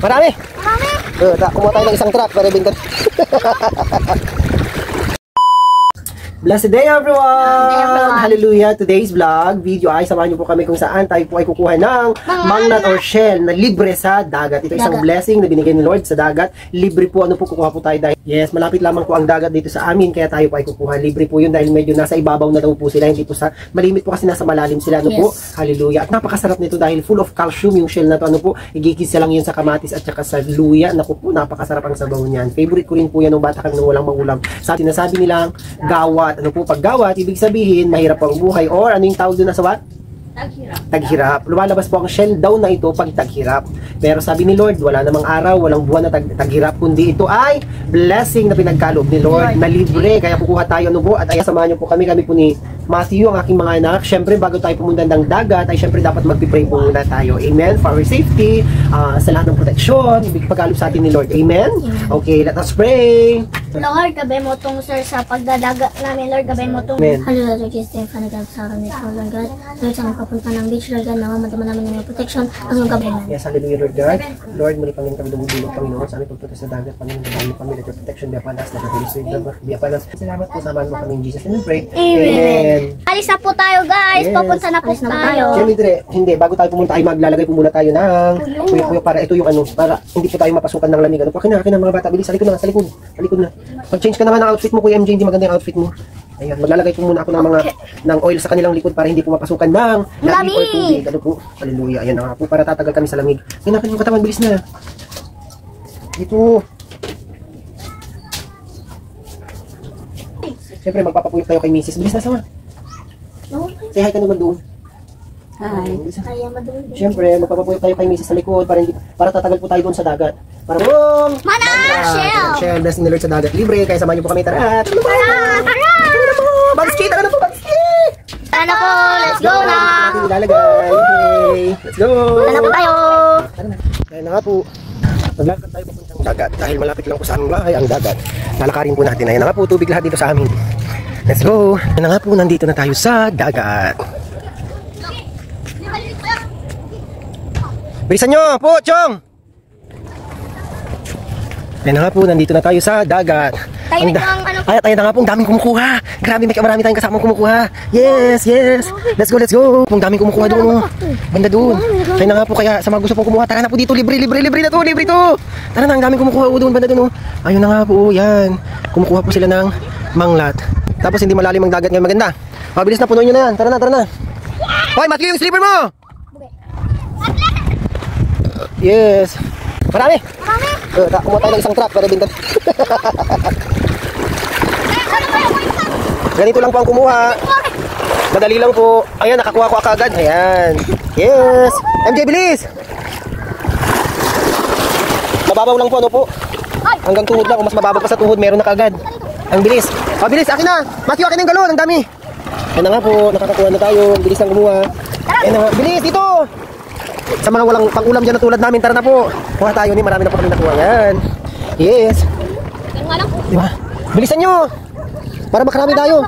Marami. Kumuha tayo ng isang truck para ibenta. Blessed day everyone! Hallelujah! Today's vlog, video ay samahan niyo po kami kung saan tayo po ay kukuha ng mangnut or shell na libre sa dagat. Ito isang blessing na binigay ni Lord sa dagat. Libre po, ano po, kukuha po tayo dahil yes, malapit lamang po ang dagat dito sa amin, kaya tayo po ay kukuha. Libre po yun dahil medyo nasa ibabaw na daw po sila, hindi po sa malimit po kasi nasa malalim sila, ano po. Hallelujah! At napakasarap nito dahil full of calcium yung shell na to, ano po. Igigisa lang yun sa kamatis at saka sa luya. Naku po, napakasarap ang sabaw niyan. Favorite ko rin po yan nung bata kami nung walang magulam. Sa sinasabi nilang gawat. Ano po, paggawat, ibig sabihin, mahirap ang buhay. Or, ano yung tawag doon na sa what? Taghirap. Taghirap. Lumalabas po ang shell daw na ito pag taghirap. Pero sabi ni Lord, wala namang araw, walang buwan na taghirap, kundi ito ay blessing na pinagkaloob ni Lord, na libre. Kaya kukuha tayo, ano po, at ay samahan niyo po kami po ni Matthew, ang aking mga anak. Syempre, bago tayo pumunta ng dagat, ay syempre dapat mag-pray po muna tayo. Amen? For our safety, sa lahat ng proteksyon, ibig pagkaloob sa atin ni Lord. Amen? Okay, let us pray. Lord, gabay mo itong sir sa pagdadaga namin, Lord, gabay mo itong hallelujah, Lord, Jesus, thank you, sa akin ito, Lord God. Lord, sa papunta ng beach, Lord God, naman namin yung protection, ang gabay namin. Yes, hallelujah, Lord God. Lord, muli Panginoon kami dumudulog, Panginoon, sa aming pagpunta sa dagat, Panginoon, gabay mo kami, let your protection be upon us, let your blessing be upon us. Salamat po, samahan mo kami in Jesus' name, pray. Amen. Alis na po tayo, guys. Yes. Papunta na po tayo. Siyempre, hindi, bago tayo pumunta ay maglalagay po muna tayo ng kuya para ito yung ano, para hindi po tayo mapasukan ng lamig. Ano po, akin na mga bata, bilis, sa likod na, sa likod na. Mag-change ka naman ng outfit mo, Kuya MJ, hindi maganda yung outfit mo. Ayan, maglalagay po muna ako ng mga ng oil sa kanilang likod para hindi po mapasukan ng lamig or tubig. Ano po, hallelujah, ayan na nga po, para tatagal kami sa lamig. Hinakin yung katawan, bilis na. Dito. Siyempre, magpapapuyok tayo kay Mrs. Bilis na, sama. Say hi ka naman doon. Hi. Siyempre, magpapapuyok tayo kay Mrs. sa likod para tatagal po tayo doon sa dagat. Para boom! Shell! Shell, blessing ni Lord sa dagat. Libre, kaya samahan niyo po kami. Tara! Bagski! Tara na po, Bagski! Tara na po! Let's go na! Ilalagay. Okay, let's go! Tara na po tayo! Tara na. Kaya na nga po. Maglakad tayo papuntang dagat. Dahil malapit lang po sa aming bahay ang dagat. Lalakarin po natin. Ayan na nga po, tubig lahat dito sa amin. Let's go! Ayan na nga po, nandito na tayo sa dagat. Bilisan nyo po, Chong! Ayan na nga po, nandito na tayo sa dagat. Ay, tayo na nga po, ang daming kumukuha. Grabe, marami tayong kasamang kumukuha. Yes, yes. Let's go, let's go. Ang daming kumukuha doon. Banda doon. Tayo na nga po, kaya sa mga gusto pong kumuha, tara na po dito. Libre na to, libre to. Tara na, ang daming kumukuha doon, banda doon. Ayun na nga po, yan. Kumukuha po sila ng manglat. Tapos hindi malalim ang dagat ngayon, maganda. Mabilis na, punuin nyo na yan. Tara na, tara na. Hoy, Matthew, yung slipper mo! Yes. Marami. Kumuha tayo ng isang truck para ibenta. Ganito lang po ang kumuha. Madali lang po. Ayan, nakakuha ko agad. Ayan. Yes. MJ, bilis. Mababaw lang po, ano po. Hanggang tuhod lang. Kung mas mababaw pa sa tuhod, meron na kagad. Ang bilis. Bilis. Akin na. Matthew, akin na yung galon. Ang dami. Ayan na nga po. Nakakakuha na tayo. Bilis lang kumuha. Ayan na nga. Bilis, dito. Sa mga walang pang-ulam dyan na tulad namin, tara na po. Kuha tayo ni, marami na po kami nakuha. Yan. Yes. Diba? Bilisan nyo. Para makarami tayo.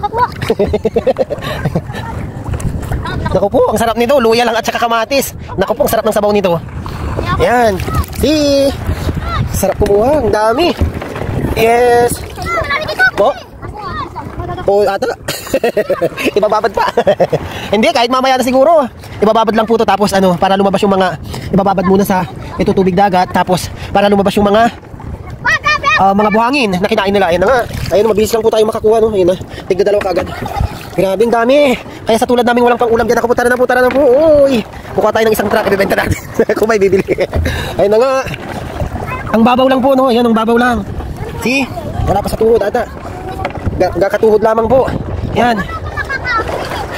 Naku po, ang sarap nito. Luya lang at saka kamatis. Naku po, ang sarap ng sabaw nito. Yan. See? Sarap kumuha. Ang dami. Yes. Po? O, ata. Ibababad pa. Hindi, kahit mamaya na siguro. Ibababad lang po to, tapos ano, para lumabas yung mga, ibababad muna sa ito tubig dagat, tapos para lumabas yung mga buhangin na kinain nila. Ayan na nga. Ayun, mabilis lang po tayo makakuha, no. Ayun na. Tigda dalawa kagad. Grabe, ang dami. Kaya sa tulad namin walang pang-ulam dyan. Ako po, tara na po. Uy. Kukuha tayo ng isang truck, ibibenta natin. Kung may bibili. Ayun na nga. Ang babaw lang po, no. Ayan, ang babaw lang. See? Wala pa sa tuhod, ata. Gakatuhod lamang po. Yan.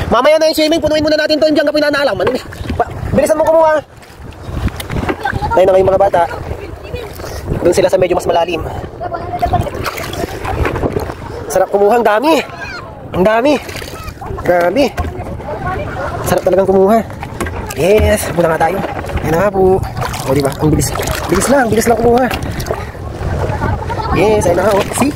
Mamaya na yung swimming, punuin muna natin to. Diyan ka pinanaalam. Bilisan mo kumuha. Tayo na ngayong mga bata. Doon sila sa medyo mas malalim. Sarap kumuha. Ang dami. Ang dami. Grabe. Sarap talagang kumuha. Yes. Muna nga tayo. Yan na nga po. O diba? Ang bilis. Bilis lang kumuha. Yes. Ayun na nga. See?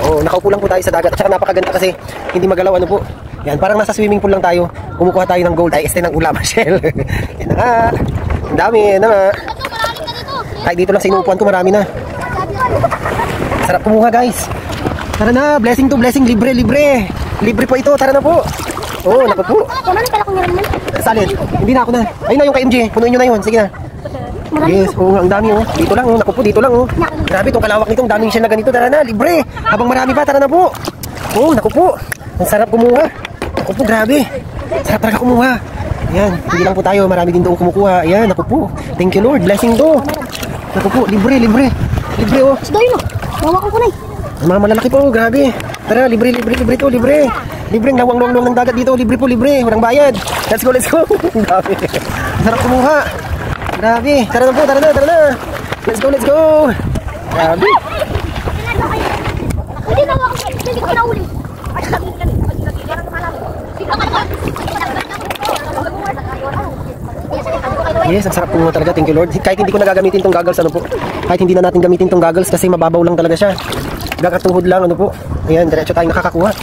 Oh, nakaupo lang po tayo sa dagat. At saka napakaganda kasi hindi magalaw, ano po. Yan, parang nasa swimming pool lang tayo. Kumukuha tayo ng gold. Ay, este ng ulam, Shell. Yan na nga. Ang dami, yan na nga. Kahit dito lang sa inuupuan ko, marami na. Sarap kumuha, guys. Tara na, blessing to blessing, libre. Libre po ito, tara na po. Oh, naku po. Salin, hindi na ako na. Ayun na yung kay MJ, punuin nyo na yun, sige na. Yes, oh, ang dami oh. Dito lang oh, naku po, dito lang oh. Grabe, itong kalawak nito, ang daming shell na ganito. Tara na, libre. Habang marami pa, tara na po. Oh, naku po. Ang sarap kumuha. Naku po, grabe. Sarap talaga kumuha. Ayan, hindi lang po tayo, marami din doon kumukuha. Ayan, naku po. Thank you Lord, blessing to. Naku po, libre. Libre oh. Sige yun, bawa ko na eh. Mga malalaki po, grabe. Tara, libre to, libre. Libreng lawang-luwang ng dagat dito, libre po, libre. Walang bayad. Let's go. Grabe. Sarap kumuha. Grabe. Tara na. Let's go. Grabe. Hindi ko nauli. Yes, ang sarap kumuha talaga. Thank you Lord. Kahit hindi ko na gagamitin tong goggles, ano po. Kahit hindi na natin gamitin tong goggles kasi mababaw lang talaga siya. Gagatuhod lang, ano po. Ayan, diretso tayong nakakakuha.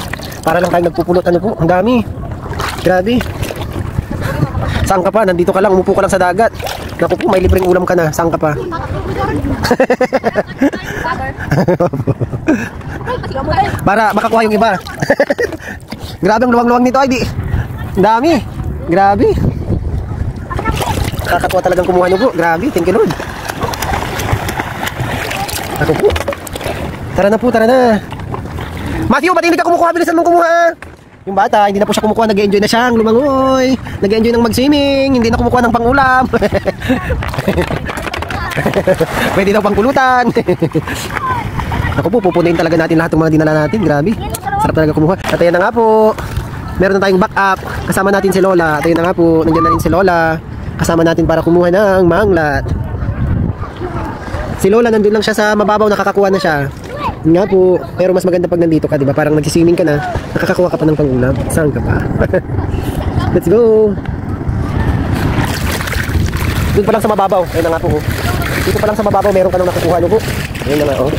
Para lang tayong nagpupulot, ano po. Ang dami. Grabe. Saan ka pa? Nandito ka lang, umupo ka lang sa dagat. Naku po, may libreng ulam ka na. Saan ka pa? Para makakuha yung iba. Grabe ang luwang-luwang nito, ay di. Ang dami. Grabe. Kakatuwa talagang kumuha nyo po. Grabe, thank you Lord. Ako po. Tara na. Matthew, ba't hindi ka kumukuha? Bilisan mong kumuha. Yung bata, hindi na po siya kumukuha. Nag-enjoy na siyang lumangoy. Nag-enjoy ng mag-swimming. Hindi na kumukuha ng pang-ulam. Pwede daw pang-pulutan. Ako po, pupunin talaga natin lahat ng mga dinala natin. Grabe. Sarap talaga kumuha. At ayan na nga po. Meron na tayong backup. Kasama natin si Lola. At ayan na nga po. Nandiyan na rin si Lola. Kasama natin para kumuha ng manglat. Si Lola nandun lang siya sa mababaw. Nakakakuha na siya. Nga po, pero mas maganda pag nandito ka, diba? Parang nagsiswimming ka na, nakakakuha ka pa ng pang-ulam. Saan ka pa? Let's go! Doon pa lang sa mababaw. Ayun na nga po. Dito pa lang sa mababaw, meron ka nang nakukuha nyo po. Ayun na nga, oh.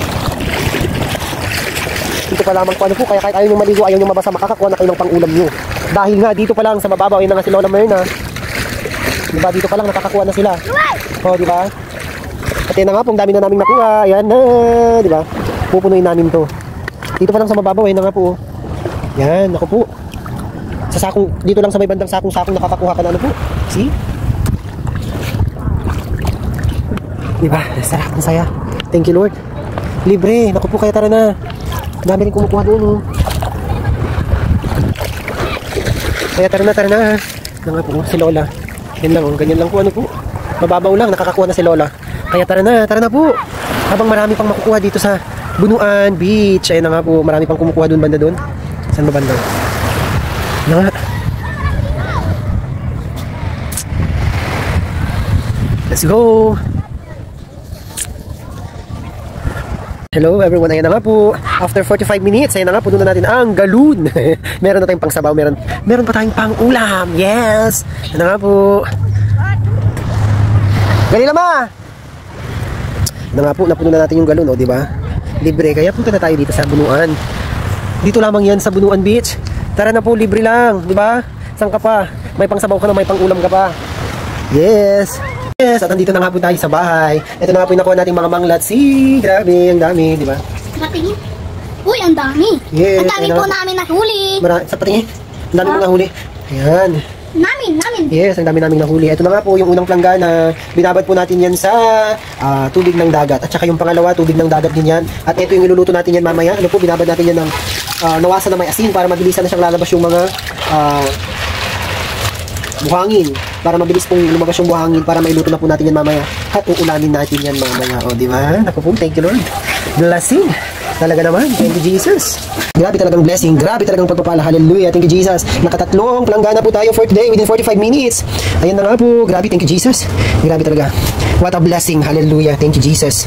Dito pa lamang po, ano po, kaya kahit ayaw nyo maligo, ayaw nyo mabasa, makakakuha na kayo ng pang-ulam nyo. Dahil nga, dito pa lang sa mababaw, ayun na nga si Lola Myrna. Diba, dito pa lang nakakakuha na sila. Oh, diba? At yun na nga po, ang dami na namin nakuha. Ayan na, diba? Pupunuin namin to. Dito pa lang sa mababaw, ayun na nga po. Yan, ako po. Sa sakong, dito lang sa may bandang sakong nakakakuha ka na, ano po. See? Diba? Sarap, ang saya. Thank you Lord. Libre, naku po, kaya tara na. Dami rin kumukuha doon, oh. Kaya tara na. Yan nga po, si Lola. Yan lang, oh. Ganyan lang po, ano po. Mababaw lang, nakakakuha na si Lola. Kaya tara na po. Habang marami pang makukuha dito sa Bunuan Beach. Ayun na nga po, marami pang kumukuha doon, banda doon. Saan ba banda? Nga. Let's go. Hello everyone, ayan na nga po. After 45 minutes, ayan na nga po, doon na natin ang galun. Meron na tayong pang sabaw, meron pa tayong pang ulam. Yes. Ayan na nga po. Galila ma. Na nga po, napuno na natin yung galon, o, di ba? Libre, kaya punta na tayo dito sa Bunuan. Dito lamang yan sa Bunuan Beach. Tara na po, libre lang, di ba? Saan ka pa? May pangsabaw ka na, may pangulam ka pa. Yes! Yes, at nandito na nga po tayo sa bahay. Ito na nga po yung nakuha nating mga manglat. See, grabe, ang dami, di ba? Patingin. Uy, ang dami. Yes, ang dami po namin nahuli. Sa patingin, ang dami po nahuli. Ayan. Namin. Yes, ang dami naming nahuli. Ito na nga po yung unang planggana. Binabad po natin yan sa tubig ng dagat. At saka yung pangalawa, tubig ng dagat din yan. At ito yung iluluto natin yan mamaya. Ano po, binabad natin yan ng nawasan na may asin para mabilisan na siyang lalabas yung mga buhangin. Para mabilis pong lumabas yung buhangin para mailuto na po natin yan mamaya. At uulamin natin yan mamaya. O, di ba? Naku po, thank you Lord. Blessing. Talaga naman. Thank you, Jesus. Grabe talagang blessing. Grabe talagang pagpapala. Hallelujah. Thank you, Jesus. Nakatatlong planggana po tayo for today within 45 minutes. Ayan na nga po. Grabe. Thank you, Jesus. Grabe talaga. What a blessing. Hallelujah. Thank you, Jesus.